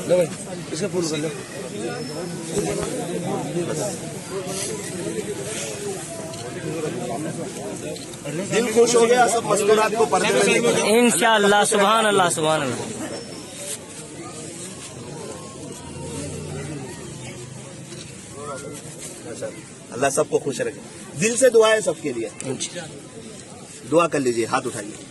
اسے فون کر لو. دل خوش ہو گیا سب مستورات کو پردے میں انشاءاللہ. سبحان اللہ سبحان اللہ. اللہ سب کو خوش رکھے. دل سے دعا ہے سب کے لیے. دعا کر لیجیے, ہاتھ اٹھائیے.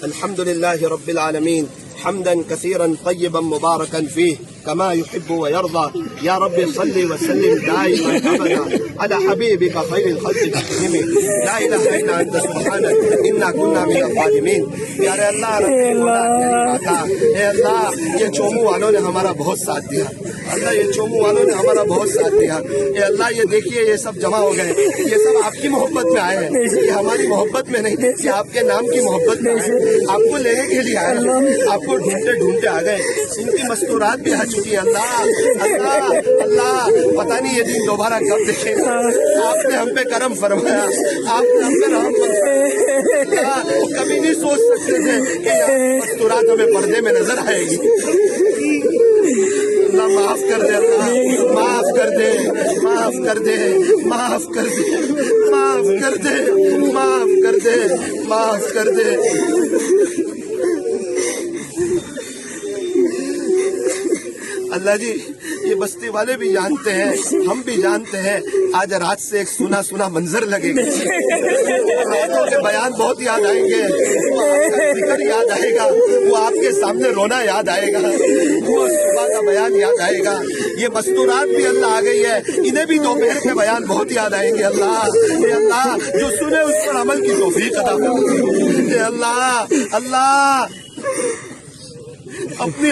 الحمدللہ رب العالمین حمدا كثيرا طيبا مباركا فيه كما يحب ويرضى. يا رب صل وسلم دائما ابدا على حبيبك خير الخلق كلهم. لا اله الا انت سبحانك انا كنا من الظالمين. پیارے اللہ اے اللہ یہ چومو والوں نے ہمارا بہت ساتھ دیا. اللہ یہ چومو والوں نے ہمارا بہت ساتھ دیا. اے اللہ یہ دیکھیے یہ سب جمع ہو گئے. یہ سب آپ کی محبت میں آئے ہیں, یہ ہماری محبت میں نہیں, یہ آپ کے نام کی محبت میں آئے ہیں. آپ کو لینے کے لیے آئے ہیں, آپ کو ڈھونڈتے ڈھونڈتے آ گئے. ان کی مستورات بھی آ چکی ہیں. اللہ اللہ اللہ پتہ نہیں یہ دن دوبارہ کب دیکھیں گا. آپ نے ہم پہ کرم فرمایا, آپ نے ہم پہ رحم فرمایا. کبھی نہیں سوچ سکتے تھے کہ یہ مستورات ہمیں پردے میں نظر آئے گی. اللہ معاف کر دے, اللہ معاف کر دے, معاف کر دے, معاف کر دے, معاف کر دے, معاف کر دے, معاف کر دے. اللہ جی یہ بستی والے بھی جانتے ہیں, ہم بھی جانتے ہیں. آج رات سے ایک سنا سنا منظر لگے گا. راتوں کے بیان بہت یاد آئیں گے, وہ آپ کا ذکر یاد آئے گا, وہ آپ کے سامنے رونا یاد آئے گا, وہ صبح کا بیان یاد آئے گا. یہ مستورات بھی اللہ آ گئی ہے, انہیں بھی دوپہر کے بیان بہت یاد آئیں گے. اللہ اے اللہ جو سنے اس پر عمل کی توفیق عطا فرما. اے اللہ اللہ اپنی